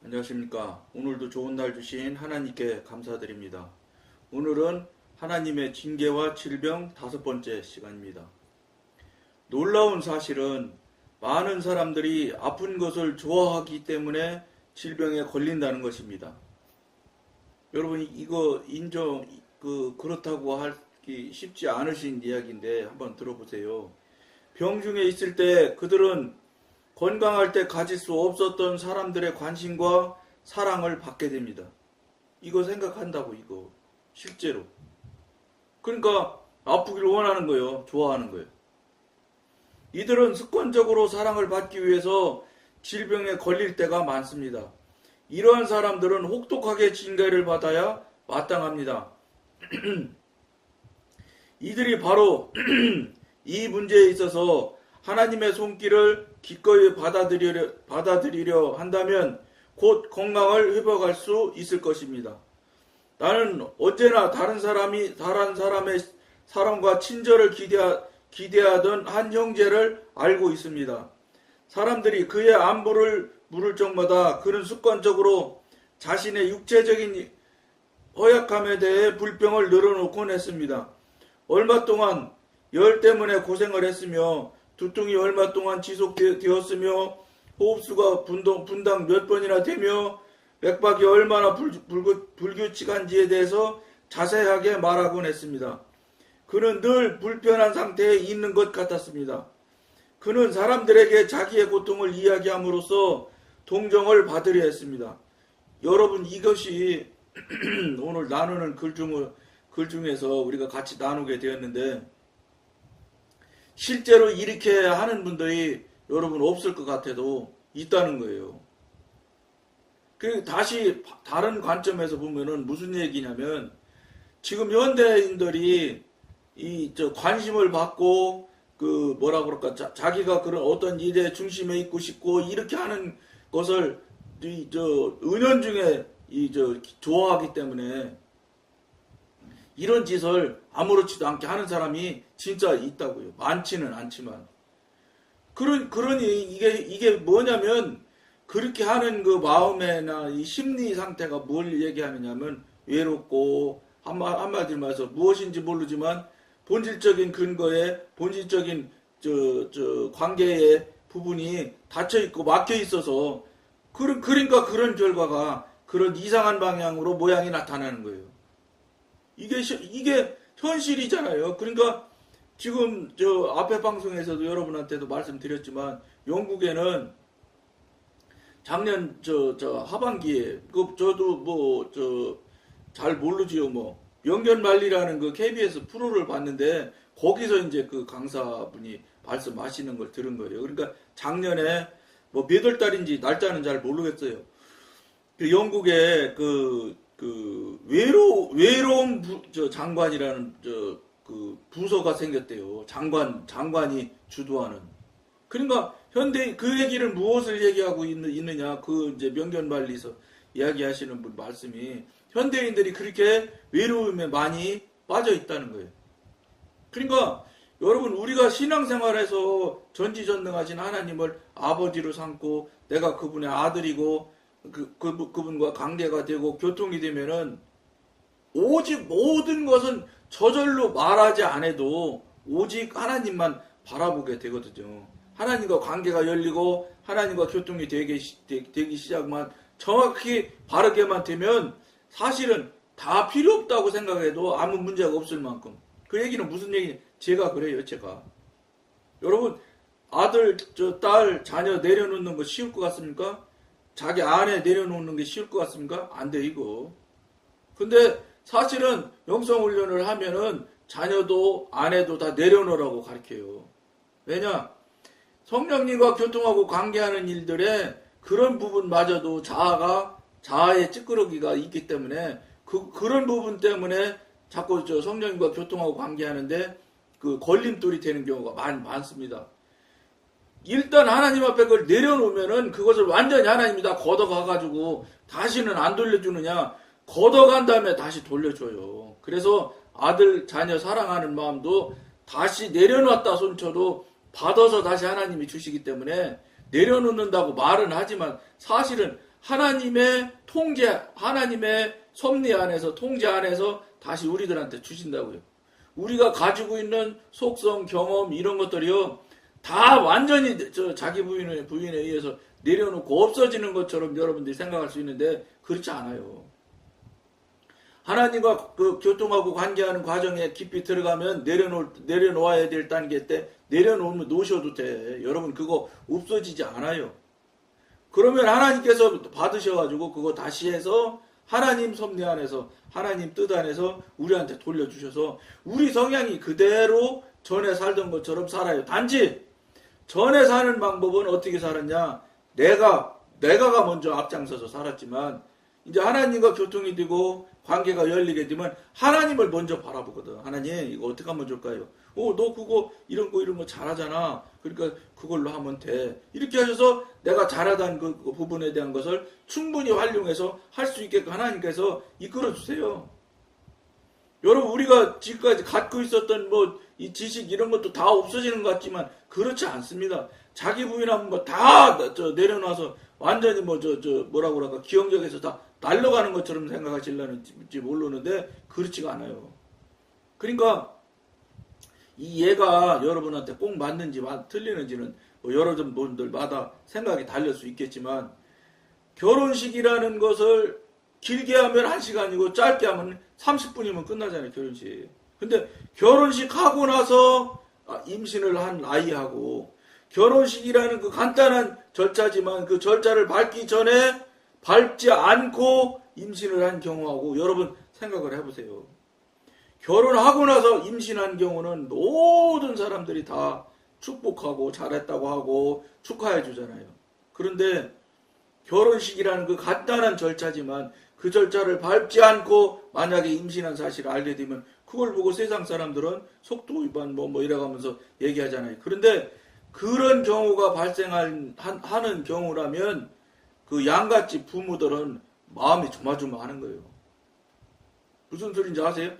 안녕하십니까. 오늘도 좋은 날 주신 하나님께 감사드립니다. 오늘은 하나님의 징계와 질병 5번째 시간입니다. 놀라운 사실은 많은 사람들이 아픈 것을 좋아하기 때문에 질병에 걸린다는 것입니다. 여러분 이거 그렇다고 하기 쉽지 않으신 이야기인데 한번 들어보세요. 병중에 있을 때 그들은 건강할 때 가질 수 없었던 사람들의 관심과 사랑을 받게 됩니다. 이거 생각한다고 이거 실제로. 그러니까 아프길 원하는 거예요. 좋아하는 거예요. 이들은 습관적으로 사랑을 받기 위해서 질병에 걸릴 때가 많습니다. 이러한 사람들은 혹독하게 징계를 받아야 마땅합니다. 이들이 바로 이 문제에 있어서 하나님의 손길을 기꺼이 받아들이려 한다면 곧 건강을 회복할 수 있을 것입니다. 나는 언제나 다른 사람의 사랑과 친절을 기대하던 한 형제를 알고 있습니다. 사람들이 그의 안부를 물을 적마다 그는 습관적으로 자신의 육체적인 허약함에 대해 불평을 늘어놓곤 했습니다. 얼마 동안 열 때문에 고생을 했으며 두통이 얼마 동안 지속되었으며 호흡수가 분당 몇 번이나 되며 맥박이 얼마나 불규칙한지에 대해서 자세하게 말하곤 했습니다. 그는 늘 불편한 상태에 있는 것 같았습니다. 그는 사람들에게 자기의 고통을 이야기함으로써 동정을 받으려 했습니다. 여러분 이것이 오늘 나누는 글 중에서 우리가 같이 나누게 되었는데 실제로 이렇게 하는 분들이 여러분 없을 것 같아도 있다는 거예요. 그 다시 다른 관점에서 보면은 무슨 얘기냐면 지금 현대인들이 관심을 받고 뭐라 그럴까 자기가 그런 어떤 일의 중심에 있고 싶고 이렇게 하는 것을 은연중에 좋아하기 때문에 이런 짓을 아무렇지도 않게 하는 사람이 진짜 있다고요. 많지는 않지만. 그러니 이게 뭐냐면 그렇게 하는 그 마음이나 이 심리 상태가 뭘 얘기하느냐면 외롭고 한마디로 말해서 무엇인지 모르지만 본질적인 근거에 본질적인 관계의 부분이 닫혀 있고 막혀 있어서 그러니까 그런 결과가 그런 이상한 방향으로 모양이 나타나는 거예요. 이게 현실이잖아요. 그러니까 지금 앞에 방송에서도 여러분한테도 말씀드렸지만 영국에는 작년 하반기에 저도 잘 모르지요. 명견만리라는 그 KBS 프로를 봤는데 거기서 이제 그 강사분이 말씀하시는 걸 들은 거예요. 그러니까 작년에 몇 월 달인지 날짜는 잘 모르겠어요. 그 영국의 외로운 장관이라는 그 부서가 생겼대요. 장관이 주도하는. 그러니까 그 얘기를 무엇을 얘기하고 있느냐? 이제 명견만리에서 이야기하시는 분 말씀이 현대인들이 그렇게 외로움에 많이 빠져 있다는 거예요. 그러니까 여러분 우리가 신앙생활에서 전지전능하신 하나님을 아버지로 삼고 내가 그분의 아들이고 그분과 관계가 되고 교통이 되면은 오직 모든 것은 저절로 말하지 않아도 오직 하나님만 바라보게 되거든요. 하나님과 관계가 열리고 하나님과 교통이 되기 시작만 정확히 바르게만 되면 사실은 다 필요 없다고 생각해도 아무 문제가 없을 만큼. 그 얘기는 무슨 얘기냐? 제가 그래요, 제가. 여러분, 아들, 딸, 자녀 내려놓는 거 쉬울 것 같습니까? 자기 아내 내려놓는 게 쉬울 것 같습니까? 안 돼, 이거. 근데 사실은 영성훈련을 하면은 자녀도 아내도 다 내려놓으라고 가르쳐요. 왜냐? 성령님과 교통하고 관계하는 일들에 그런 부분마저도 자아의 찌끄러기가 있기 때문에 그런 부분 때문에 자꾸 성령님과 교통하고 관계하는데 그 걸림돌이 되는 경우가 많습니다. 일단 하나님 앞에 그걸 내려놓으면은 그것을 완전히 하나님이 다 걷어가가지고 다시는 안 돌려주느냐? 걷어간 다음에 다시 돌려줘요. 그래서 아들, 자녀 사랑하는 마음도 다시 내려놨다 손쳐도 받아서 다시 하나님이 주시기 때문에 내려놓는다고 말은 하지만 사실은 하나님의 통제, 하나님의 섭리 안에서, 통제 안에서 다시 우리들한테 주신다고요. 우리가 가지고 있는 속성, 경험, 이런 것들이요, 다 완전히 자기 부인에 의해서 내려놓고 없어지는 것처럼 여러분들이 생각할 수 있는데, 그렇지 않아요. 하나님과 그 교통하고 관계하는 과정에 깊이 들어가면 내려놓아야 될 단계 때 내려놓으면 놓으셔도 돼. 여러분 그거 없어지지 않아요. 그러면 하나님께서 받으셔가지고 그거 다시 해서 하나님 섭리 안에서 하나님 뜻 안에서 우리한테 돌려주셔서 우리 성향이 그대로 전에 살던 것처럼 살아요. 단지 전에 사는 방법은 어떻게 살았냐? 내가가 먼저 앞장서서 살았지만 이제 하나님과 교통이 되고 관계가 열리게 되면 하나님을 먼저 바라보거든. 하나님 이거 어떻게 하면 좋을까요? 너 그거 이런 거 잘하잖아. 그러니까 그걸로 하면 돼. 이렇게 하셔서 내가 잘하던 그 부분에 대한 것을 충분히 활용해서 할 수 있게끔 하나님께서 이끌어 주세요. 여러분 우리가 지금까지 갖고 있었던 이 지식 이런 것도 다 없어지는 것 같지만 그렇지 않습니다. 자기 부인하면 다 내려놔서 완전히 뭐라고 그럴까 기형적에서 다 날려가는 것처럼 생각하실려는지 모르는데 그렇지가 않아요. 그러니까 이 예가 여러분한테 꼭 맞는지 틀리는지는 여러분들마다 생각이 다를 수 있겠지만 결혼식이라는 것을 길게 하면 1시간이고 짧게 하면 30분이면 끝나잖아요. 결혼식. 근데 결혼식 하고 나서 임신을 한 아이하고 결혼식이라는 그 간단한 절차지만 그 절차를 밟지 않고 임신을 한 경우하고 여러분 생각을 해보세요. 결혼하고 나서 임신한 경우는 모든 사람들이 다 축복하고 잘했다고 하고 축하해 주잖아요. 그런데 결혼식이라는 그 간단한 절차지만 그 절차를 밟지 않고 만약에 임신한 사실을 알게 되면 그걸 보고 세상 사람들은 속도 위반 이래가면서 얘기하잖아요. 그런데 그런 경우가 발생하는 경우라면 그 양같이 부모들은 마음이 조마조마하는 거예요. 무슨 소리인지 아세요?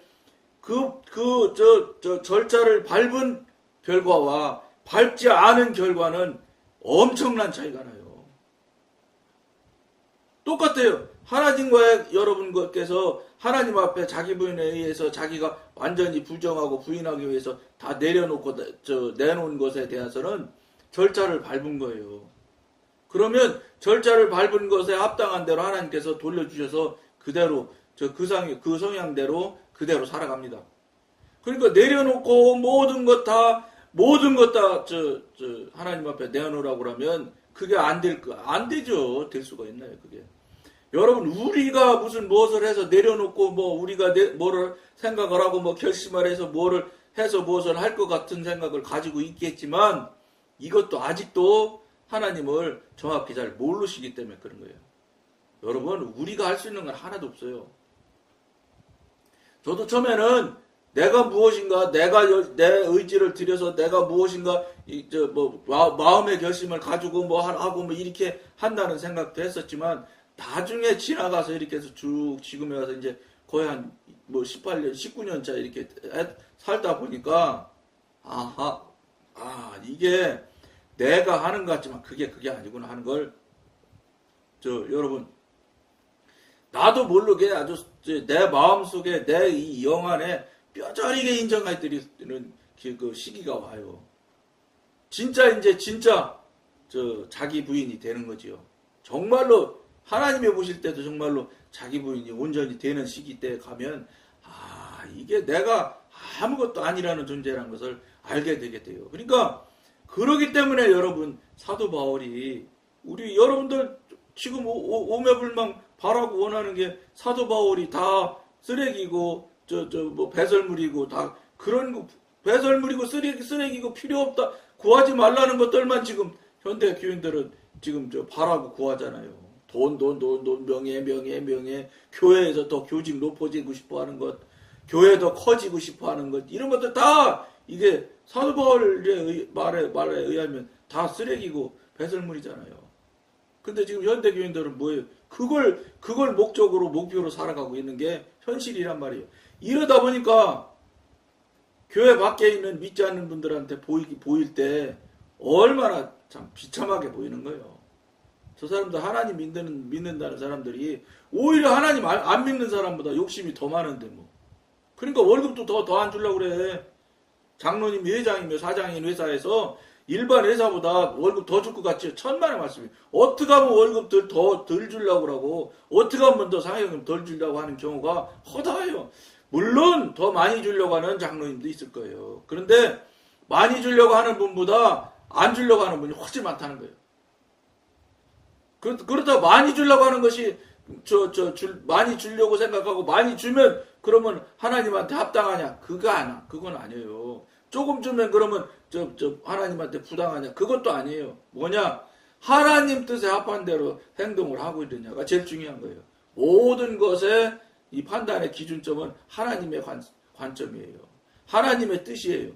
절차를 밟은 결과와 밟지 않은 결과는 엄청난 차이가 나요. 똑같아요. 하나님과 여러분께서 하나님 앞에 자기 부인에 의해서 자기가 완전히 부정하고 부인하기 위해서 다 내려놓고 내놓은 것에 대해서는 절차를 밟은 거예요. 그러면 절차를 밟은 것에 합당한 대로 하나님께서 돌려주셔서 그대로 그 성향대로 그대로 살아갑니다. 그러니까 내려놓고 모든 것 다 하나님 앞에 내놓으라고 그러면 그게 안 되죠. 될 수가 있나요, 그게? 여러분, 우리가 무엇을 해서 내려놓고 우리가 뭐를 생각을 하고 결심을 해서 무엇을 할 것 같은 생각을 가지고 있겠지만 이것도 아직도 하나님을 정확히 잘 모르시기 때문에 그런 거예요. 여러분, 우리가 할 수 있는 건 하나도 없어요. 저도 처음에는 내가 무엇인가, 내 의지를 들여서 내가 무엇인가, 마음의 결심을 가지고 하고 이렇게 한다는 생각도 했었지만, 나중에 지나가서 이렇게 해서 쭉 지금에 와서 이제 거의 한 18년, 19년 차 이렇게 살다 보니까, 이게 내가 하는 것 같지만 그게 아니구나 하는 걸, 여러분, 나도 모르게 아주 내 마음속에 내 이 영 안에 뼈저리게 인정해드리는 그 시기가 와요. 진짜 자기 부인이 되는 거지요. 정말로 하나님이 보실 때도 정말로 자기 부인이 온전히 되는 시기 때 가면 이게 내가 아무것도 아니라는 존재라는 것을 알게 되게 돼요. 그러니까 그러기 때문에 여러분 사도 바울이 우리 여러분들 지금 오매불망 바라고 원하는 게 사도 바울이 다 쓰레기고 배설물이고 다 그런 거 배설물이고 쓰레기고 필요 없다 구하지 말라는 것들만 지금 현대 교인들은 지금 바라고 구하잖아요. 돈 명예 교회에서 더 교직 높아지고 싶어하는 것 교회 더 커지고 싶어하는 것 이런 것들 다 이게 사도 바울의 말에 의하면 다 쓰레기고 배설물이잖아요. 근데 지금 현대 교인들은 뭐예요? 그걸 목표로 살아가고 있는 게 현실이란 말이에요. 이러다 보니까 교회 밖에 있는 믿지 않는 분들한테 보일 때 얼마나 참 비참하게 보이는 거예요. 저 사람들 하나님 믿는다는 사람들이 오히려 하나님 안 믿는 사람보다 욕심이 더 많은데 뭐. 그러니까 월급도 더 안 주려고 그래. 장로님이 회장이며 사장인 회사에서 일반 회사보다 월급 더 줄 것 같지? 천만의 말씀이. 어떻게 하면 월급 덜 주려고 그러고, 어떻게 하면 더 상여금 덜 주려고 하는 경우가 허다해요. 물론 더 많이 주려고 하는 장로님도 있을 거예요. 그런데 많이 주려고 하는 분보다 안 주려고 하는 분이 훨씬 많다는 거예요. 그렇다고 많이 주려고 하는 것이 많이 주려고 생각하고 많이 주면 그러면 하나님한테 합당하냐? 그건 아니에요. 조금 주면 그러면 하나님한테 부당하냐? 그것도 아니에요. 뭐냐? 하나님 뜻에 합한 대로 행동을 하고 있느냐가 제일 중요한 거예요. 모든 것의 이 판단의 기준점은 하나님의 관점이에요. 하나님의 뜻이에요.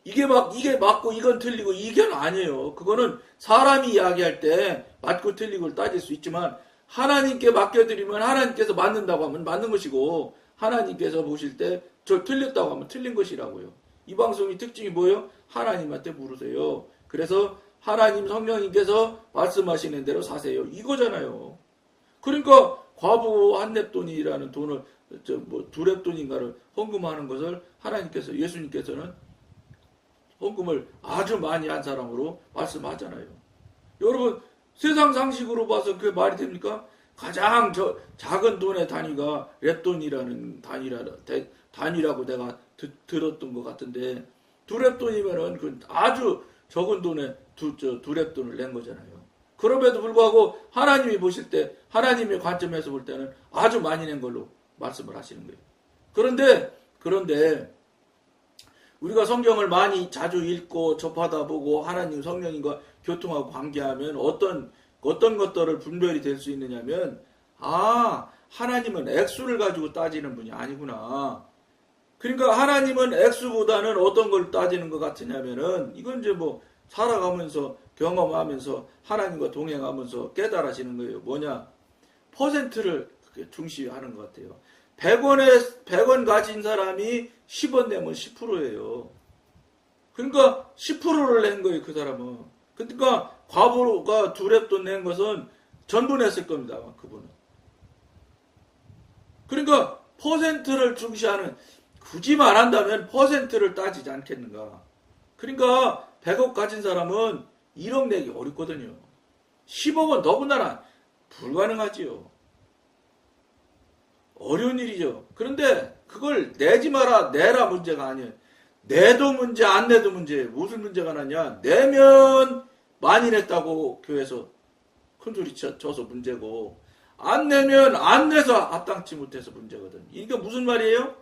이게 맞고 이건 틀리고 이게 아니에요. 그거는 사람이 이야기할 때 맞고 틀리고를 따질 수 있지만 하나님께 맡겨드리면 하나님께서 맞는다고 하면 맞는 것이고 하나님께서 보실 때 저 틀렸다고 하면 틀린 것이라고요. 이 방송의 특징이 뭐예요? 하나님한테 물으세요. 그래서 하나님 성령님께서 말씀하시는 대로 사세요. 이거잖아요. 그러니까 과부 한 랩돈이라는 돈을 두 랩돈인가를 헌금하는 것을 하나님께서 예수님께서는 헌금을 아주 많이 한 사람으로 말씀하잖아요. 여러분 세상 상식으로 봐서 그게 말이 됩니까? 가장 작은 돈의 단위가 랩돈이라는 단위라고 내가 들었던 것 같은데 두 랩돈이면은 그 아주 적은 돈에 두 랩돈을 낸 거잖아요. 그럼에도 불구하고 하나님이 보실 때 하나님의 관점에서 볼 때는 아주 많이 낸 걸로 말씀을 하시는 거예요. 그런데 우리가 성경을 많이 자주 읽고 접하다 보고 하나님 성령님과 교통하고 관계하면 어떤 것들을 분별이 될 수 있느냐면 하나님은 액수를 가지고 따지는 분이 아니구나. 그러니까 하나님은 액수보다는 어떤 걸 따지는 것 같으냐면은 이건 이제 뭐 살아가면서 경험하면서 하나님과 동행하면서 깨달아지는 거예요. 뭐냐? 퍼센트를 중시하는 것 같아요. 100원 가진 사람이 10원 내면 10%예요. 그러니까 10%를 낸 거예요, 그 사람은. 그러니까 과부가 두 랩돈 낸 것은 전부 냈을 겁니다, 그분은. 그러니까 퍼센트를 중시하는, 굳이 말한다면 퍼센트를 따지지 않겠는가. 그러니까 100억 가진 사람은 1억 내기 어렵거든요. 10억은 더군다나 불가능하지요. 어려운 일이죠. 그런데 그걸 내지 마라, 내라 문제가 아니에요. 내도 문제, 안 내도 문제예요. 무슨 문제가 나냐? 내면 많이 냈다고 교회에서 큰소리 쳐서 문제고, 안 내면 안 내서 합당치 못해서 문제거든. 이게 무슨 말이에요?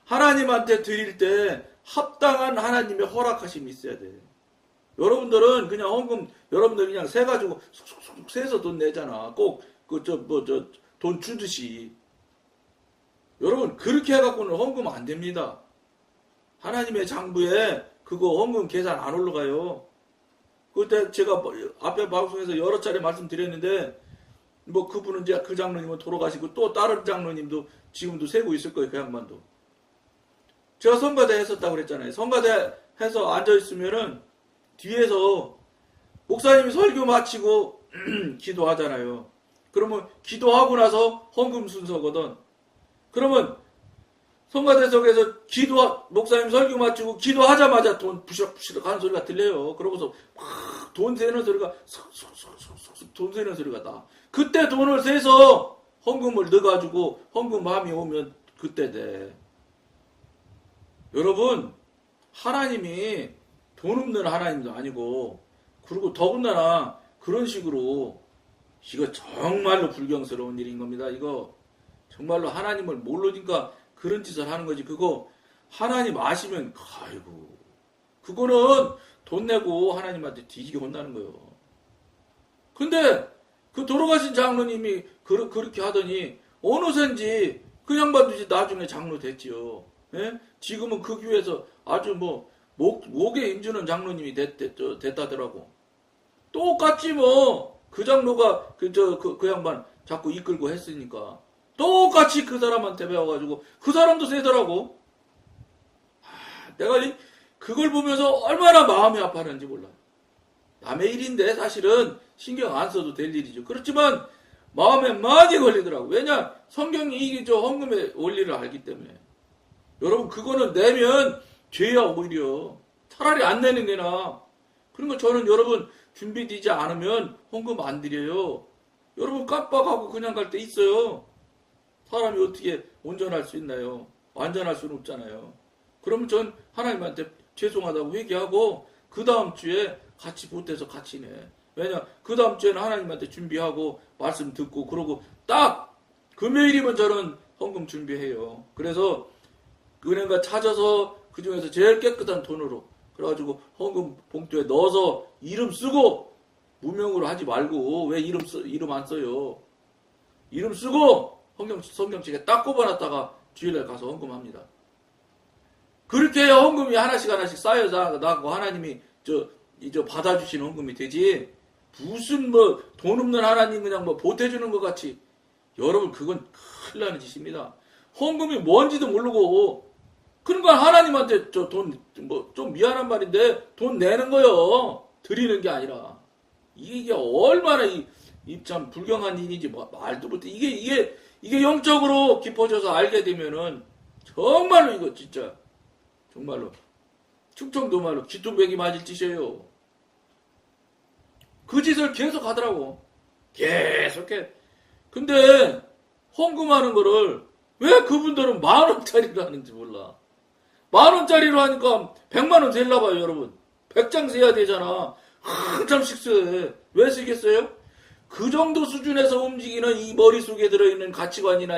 하나님한테 드릴 때 합당한 하나님의 허락하심이 있어야 돼요. 여러분들은 그냥 헌금, 여러분들 그냥 세 가지고 쏙쏙쏙 세서 돈 내잖아. 꼭 돈 주듯이. 여러분 그렇게 해갖고는 헌금 안 됩니다. 하나님의 장부에 그거 헌금 계산 안 올라가요. 그때 제가 앞에 방송에서 여러 차례 말씀드렸는데 뭐 그분은 이제 그 장로님은 돌아가시고 또 다른 장로님도 지금도 세고 있을 거예요. 그 양반도. 제가 성가대 했었다고 그랬잖아요. 성가대 해서 앉아있으면은 뒤에서 목사님이 설교 마치고 기도하잖아요. 그러면 기도하고 나서 헌금 순서거든. 그러면 성가대석에서 목사님 설교 마치고 기도하자마자 돈 부시럭부시럭 하는 소리가 들려요. 그러고서 막 돈 세는 소리가 쏙쏙쏙쏙 돈 세는 소리가 나. 그때 돈을 세서 헌금을 넣어가지고 헌금 마음이 오면 그때 돼. 여러분 하나님이 돈 없는 하나님도 아니고 그리고 더군다나 그런 식으로 이거 정말로 불경스러운 일인 겁니다. 이거 정말로 하나님을 모르니까 그런 짓을 하는 거지. 그거 하나님 아시면 아이고 그거는 돈 내고 하나님한테 뒤지게 혼나는 거예요. 근데 그 돌아가신 장로님이 그렇게 하더니 어느샌지 그 양반도 이제 나중에 장로 됐지요. 예? 지금은 그 교회에서 아주 뭐 목에 힘주는 장로님이 됐다더라고. 똑같지 뭐. 그 장로가 그 양반 자꾸 이끌고 했으니까 똑같이 그 사람한테 배워가지고 그 사람도 세더라고. 내가 그걸 보면서 얼마나 마음이 아파하는지 몰라. 남의 일인데 사실은 신경 안 써도 될 일이죠. 그렇지만 마음에 많이 걸리더라고. 왜냐? 성경이 이게 저 헌금의 원리를 알기 때문에. 여러분 그거는 내면 죄야 오히려. 차라리 안 내는 게 나아. 그런 거 저는 여러분 준비되지 않으면 헌금 안 드려요. 여러분 깜빡하고 그냥 갈 때 있어요. 사람이 어떻게 온전할 수 있나요? 완전할 수는 없잖아요. 그러면 전 하나님한테 죄송하다고 회개하고 그 다음 주에 같이 보태서 같이 내. 왜냐? 그 다음 주에는 하나님한테 준비하고 말씀 듣고 그러고 딱 금요일이면 저는 헌금 준비해요. 그래서 은행가 찾아서 그 중에서 제일 깨끗한 돈으로 그래가지고 헌금 봉투에 넣어서 이름 쓰고 무명으로 하지 말고 왜 이름 안 써요? 이름 쓰고 성경책에 딱 꼽아놨다가 주일날 가서 헌금합니다. 그렇게 해야 헌금이 하나씩 쌓여서 나고 하나님이 저 받아주시는 헌금이 되지. 무슨 뭐 돈 없는 하나님 그냥 뭐 보태주는 것 같이. 여러분 그건 큰일 나는 짓입니다. 헌금이 뭔지도 모르고 그러니까 하나님한테 저 돈 뭐 좀 미안한 말인데 돈 내는 거요. 드리는 게 아니라. 이게 얼마나 참 불경한 일인지 말도 못해. 이게 영적으로 깊어져서 알게 되면은 정말로 이거 진짜 정말로 충청도 말로 귀퉁배기 맞을 짓이에요. 그 짓을 계속 하더라고. 계속해. 근데 헌금하는 거를 왜 그분들은 10,000원짜리로 하는지 몰라. 10,000원짜리로 하니까 100만원 될나 봐요, 여러분. 100장 세야 되잖아. 한참씩 써요. 왜 쓰겠어요? 그 정도 수준에서 움직이는 이 머릿속에 들어있는 가치관이나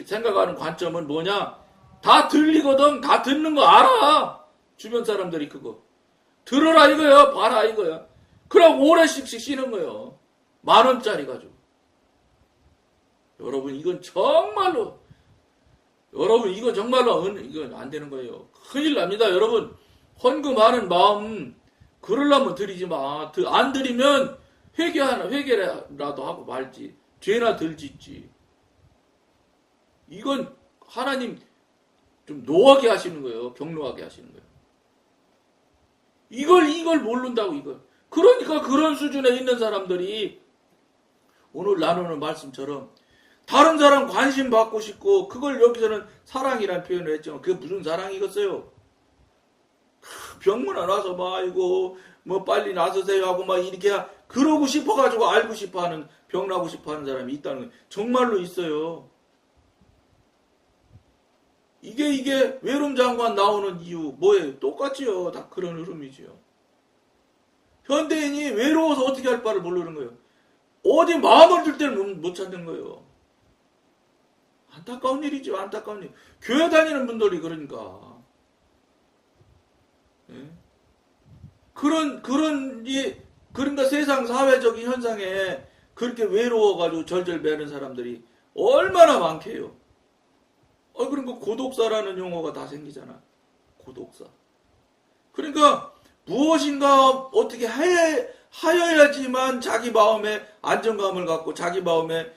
생각하는 관점은 뭐냐? 다 들리거든. 다 듣는 거 알아. 주변 사람들이 그거. 들어라 이거야. 봐라 이거야. 그럼 오래씩 쉬는 거예요. 10,000원짜리 가지고. 여러분 이건 정말로 이건 안 되는 거예요. 큰일 납니다. 여러분 헌금하는 마음 그러려면 드리지 마. 안 드리면 회개라도 하고 말지. 죄나 덜 짓지. 이건 하나님 좀 노하게 하시는 거예요. 경노하게 하시는 거예요. 이걸 모른다고 이걸. 그러니까 그런 수준에 있는 사람들이 오늘 나누는 말씀처럼 다른 사람 관심 받고 싶고 그걸 여기서는 사랑이란 표현을 했지만 그게 무슨 사랑이겠어요? 병문안 와서 막 아이고 뭐 빨리 나서세요 하고 막 이렇게 그러고 싶어가지고 알고 싶어하는 병나고 싶어하는 사람이 있다는 거예요. 정말로 있어요. 이게 외로움 장관 나오는 이유 뭐예요? 똑같지요. 다 그런 흐름이지요. 현대인이 외로워서 어떻게 할 바를 모르는 거예요. 어디 마음을 들 때는 못 찾는 거예요. 안타까운 일이죠. 안타까운 일. 교회 다니는 분들이 그러니까. 예? 그러니까 세상 사회적인 현상에 그렇게 외로워가지고 절절 매는 사람들이 얼마나 많게요. 그러니까 고독사라는 용어가 다 생기잖아. 고독사. 그러니까 무엇인가 어떻게 하여야지만 자기 마음에 안정감을 갖고 자기 마음에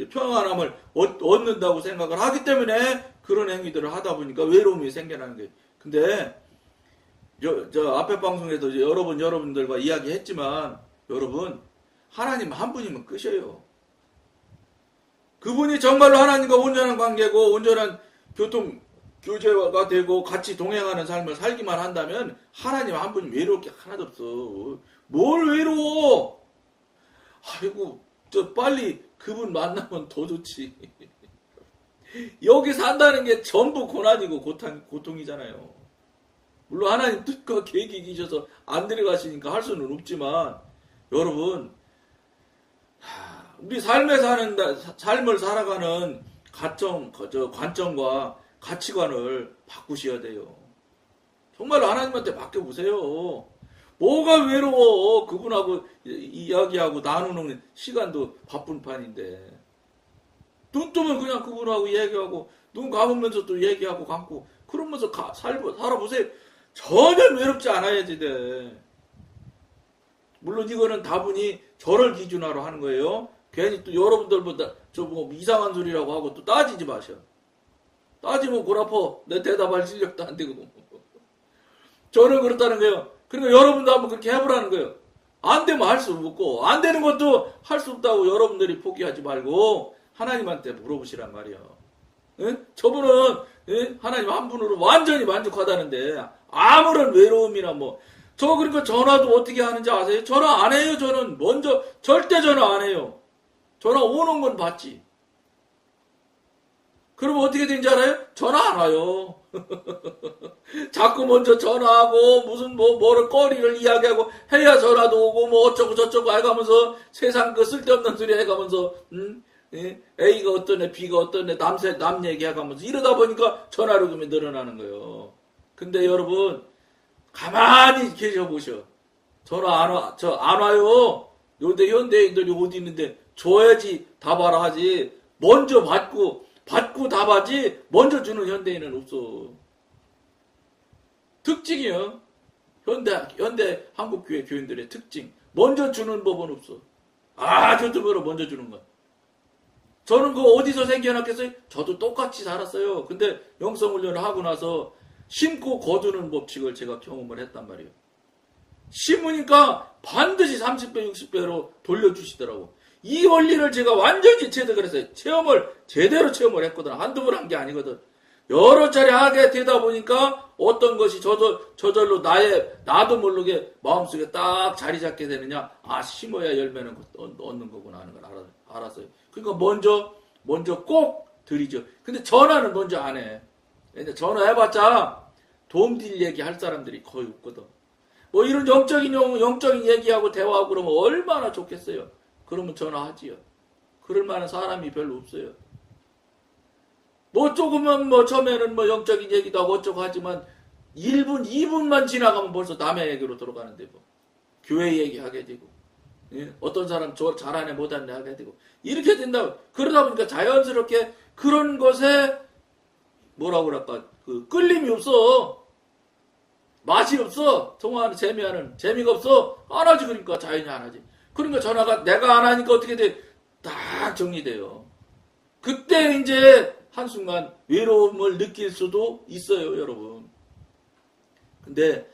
평안함을 얻는다고 생각을 하기 때문에 그런 행위들을 하다 보니까 외로움이 생겨나는 거예요. 근데 저 앞에 방송에도 여러분들과 이야기했지만 여러분 하나님 한 분이면 끝이에요. 그분이 정말로 하나님과 온전한 관계고 온전한 교제가 되고 같이 동행하는 삶을 살기만 한다면 하나님 한 분이 외로울 게 하나도 없어. 뭘 외로워? 아이고 빨리 그분 만나면 더 좋지. 여기 산다는 게 전부 고난이고 고통이잖아요. 물론 하나님 뜻과 계획이 계셔서 안 들어가시니까 할 수는 없지만 여러분 우리 삶을 살아가는 관점과 가치관을 바꾸셔야 돼요. 정말 하나님한테 맡겨보세요. 뭐가 외로워. 그분하고 이야기하고 나누는 시간도 바쁜 판인데 눈 뜨면 그냥 그분하고 얘기하고 눈 감으면서 또 얘기하고 감고 그러면서 살아보세요. 전혀 외롭지 않아야지 돼. 물론 이거는 다분히 저를 기준으로 하는 거예요. 괜히 또 여러분들보다 뭐 이상한 소리라고 하고 또 따지지 마셔. 따지면 골 아파. 내 대답할 실력도 안 되고. 저는 그렇다는 거예요. 그러니까 여러분도 한번 그렇게 해보라는 거예요. 안 되면 할 수 없고, 안 되는 것도 할 수 없다고 여러분들이 포기하지 말고 하나님한테 물어보시란 말이에요. 예? 저분은 하나님 한 분으로 완전히 만족하다는데 아무런 외로움이나 저 그러니까 전화도 어떻게 하는지 아세요? 전화 안 해요. 저는 먼저 절대 전화 안 해요. 전화 오는 건 받지. 그러면 어떻게 되는지 알아요? 전화 안 와요. 자꾸 먼저 전화하고 무슨 뭐를 거리를 이야기하고 해야 전화도 오고 어쩌고 저쩌고 해가면서 세상 그 쓸데없는 소리 해가면서 A가 어떠네 B가 어떠네 남 얘기해가면서 이러다 보니까 전화료금이 늘어나는 거예요. 근데 여러분 가만히 계셔보셔. 전화 안 와요. 요새 현대인들이 어디 있는데 줘야지 답하라 하지. 먼저 받고 답하지 먼저 주는 현대인은 없어. 특징이요. 현대 한국교회 교인들의 특징. 먼저 주는 법은 없어. 아주 드물어 먼저 주는 건. 저는 그거 어디서 생겨났겠어요? 저도 똑같이 살았어요. 근데 영성훈련을 하고 나서 심고 거두는 법칙을 제가 경험을 했단 말이에요. 심으니까 반드시 30배, 60배로 돌려주시더라고. 이 원리를 제가 완전히 체득을 했어요. 제대로 체험을 했거든. 한두 번 한 게 아니거든. 여러 차례 하게 되다 보니까 어떤 것이 저절로 나도 모르게 마음속에 딱 자리 잡게 되느냐. 심어야 열매는 얻는 거구나 하는 걸 알았어요. 그러니까 먼저 꼭 드리죠. 근데 전화는 먼저 안 해. 근데 전화해봤자 도움될 얘기 할 사람들이 거의 없거든. 이런 영적인 얘기하고 대화하고 그러면 얼마나 좋겠어요. 그러면 전화하지요. 그럴 만한 사람이 별로 없어요. 조금은 처음에는 영적인 얘기도 하고 어쩌고 하지만 1분, 2분만 지나가면 벌써 남의 얘기로 들어가는데 교회 얘기하게 되고, 어떤 사람 잘하네 못하네 하게 되고, 이렇게 된다. 그러다 보니까 자연스럽게 그런 것에 뭐라고 그럴까, 끌림이 없어. 맛이 없어. 통화하는 재미가 없어. 안 하지. 그러니까 자연히 안 하지. 그러니까 전화가 내가 안 하니까 어떻게 돼? 딱 정리돼요. 그때 이제 한순간 외로움을 느낄 수도 있어요, 여러분. 근데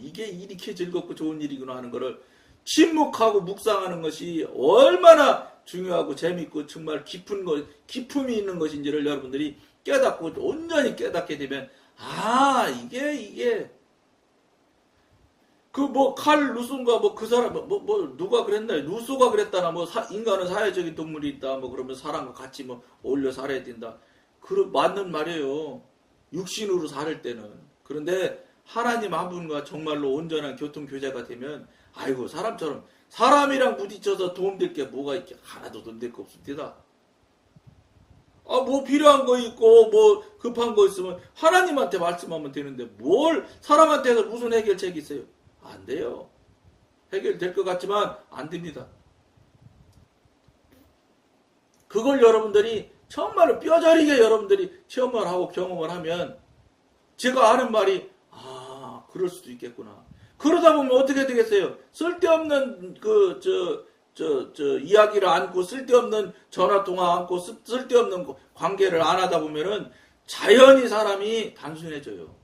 이게 이렇게 즐겁고 좋은 일이구나 하는 거를 침묵하고 묵상하는 것이 얼마나 중요하고 재밌고 정말 기품이 있는 것인지를 여러분들이 깨닫고 온전히 깨닫게 되면 이게 칼 루소인가 그 사람 누가 그랬나 루소가 그랬다나 인간은 사회적인 동물이 있다 그러면 사람과 같이 어울려 살아야 된다. 맞는 말이에요. 육신으로 살 때는. 그런데 하나님 한 분과 정말로 온전한 교통교제가 되면 사람처럼 사람이랑 부딪혀서 도움될 게 뭐가 있게 하나도 도움될 거 없습니다. 필요한 거 있고 급한 거 있으면 하나님한테 말씀하면 되는데 뭘 사람한테서 무슨 해결책이 있어요? 안 돼요. 해결될 것 같지만 안 됩니다. 그걸 여러분들이 정말로 뼈저리게 여러분들이 체험을 하고 경험을 하면 제가 하는 말이 그럴 수도 있겠구나. 그러다 보면 어떻게 되겠어요? 쓸데없는 이야기를 안고 쓸데없는 전화통화 안고 쓸데없는 관계를 안 하다 보면은 자연히 사람이 단순해져요.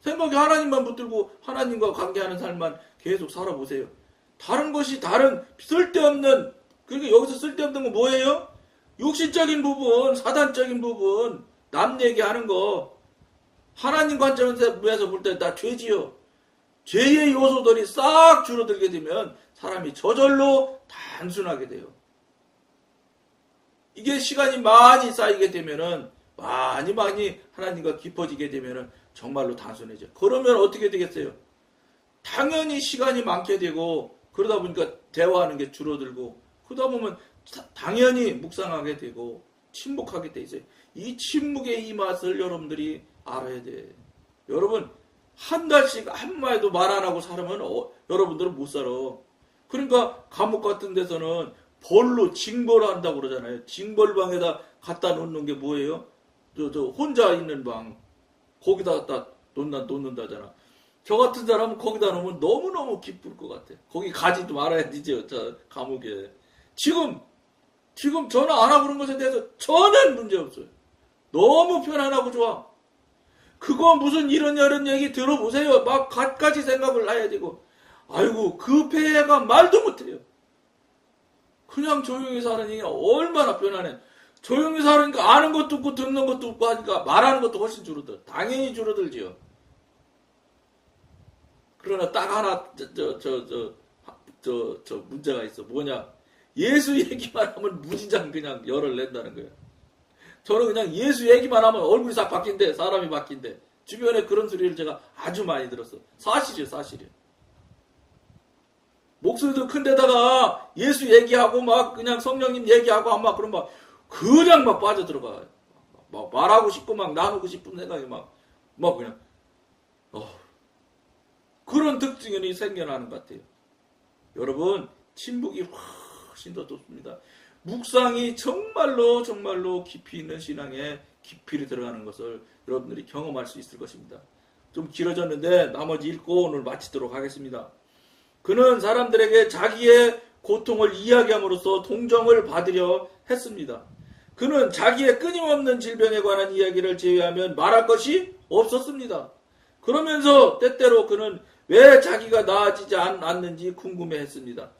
생각이 하나님만 붙들고 하나님과 관계하는 삶만 계속 살아보세요. 다른 쓸데없는, 그러니까 여기서 쓸데없는 건 뭐예요? 육신적인 부분, 사단적인 부분, 남 얘기하는 거, 하나님 관점에서 볼 때 다 죄지요. 죄의 요소들이 싹 줄어들게 되면 사람이 저절로 단순하게 돼요. 이게 시간이 많이 쌓이게 되면은 많이 하나님과 깊어지게 되면은 정말로 단순해져. 그러면 어떻게 되겠어요? 당연히 시간이 많게 되고 그러다 보니까 대화하는 게 줄어들고 그러다 보면 당연히 묵상하게 되고 침묵하게 돼 있어요. 이 침묵의 이 맛을 여러분들이 알아야 돼. 여러분 한 달씩 한마디도 말 안 하고 살면 여러분들은 못 살아. 그러니까 감옥 같은 데서는 징벌을 한다고 그러잖아요. 징벌방에다 갖다 놓는 게 뭐예요? 혼자 있는 방. 거기다 갖다 놓는다잖아. 저 같은 사람은 거기다 놓으면 너무너무 기쁠 것 같아. 거기 가지도 말아야 되죠. 감옥에. 지금 전화 안 하고 그런 것에 대해서 전혀 문제 없어요. 너무 편안하고 좋아. 그거 무슨 이런 얘기 들어보세요. 막 갖가지 생각을 해야 되고. 아이고 그 폐해가 말도 못해요. 그냥 조용히 사느니 얼마나 편하네. 조용히 사니까 아는 것도 없고 듣는 것도 없고 하니까 말하는 것도 훨씬 줄어들. 당연히 줄어들지요. 그러나 딱 하나 문제가 있어. 뭐냐? 예수 얘기만 하면 무진장 그냥 열을 낸다는 거예요. 저는 그냥 예수 얘기만 하면 얼굴이 싹 바뀐대. 사람이 바뀐대. 주변에 그런 소리를 제가 아주 많이 들었어. 사실이에요, 사실이에요. 목소리도 큰데다가 예수 얘기하고 막 그냥 성령님 얘기하고 막 그런 그냥 막 빠져들어가. 막 말하고 싶고 막 나누고 싶은 생각이 막 그냥 그런 특징이 생겨나는 것 같아요. 여러분 침묵이 훨씬 더 좋습니다. 묵상이 정말로 깊이 있는 신앙에 깊이를 들어가는 것을 여러분들이 경험할 수 있을 것입니다. 좀 길어졌는데 나머지 읽고 오늘 마치도록 하겠습니다. 그는 사람들에게 자기의 고통을 이야기함으로써 동정을 받으려 했습니다. 그는 자기의 끊임없는 질병에 관한 이야기를 제외하면 말할 것이 없었습니다. 그러면서 때때로 그는 왜 자기가 나아지지 않는지 궁금해했습니다.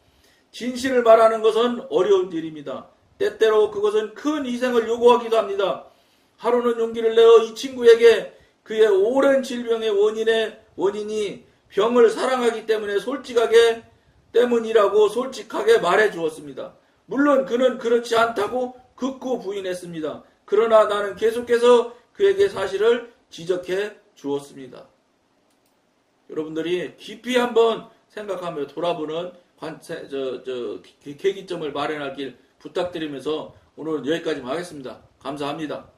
진실을 말하는 것은 어려운 일입니다. 때때로 그것은 큰 희생을 요구하기도 합니다. 하루는 용기를 내어 이 친구에게 그의 오랜 질병의 원인이 병을 사랑하기 때문이라고 솔직하게 말해 주었습니다. 물론 그는 그렇지 않다고 극구 부인했습니다. 그러나 나는 계속해서 그에게 사실을 지적해 주었습니다. 여러분들이 깊이 한번 생각하며 돌아보는 계기점을 마련하길 부탁드리면서 오늘 여기까지만 하겠습니다. 감사합니다.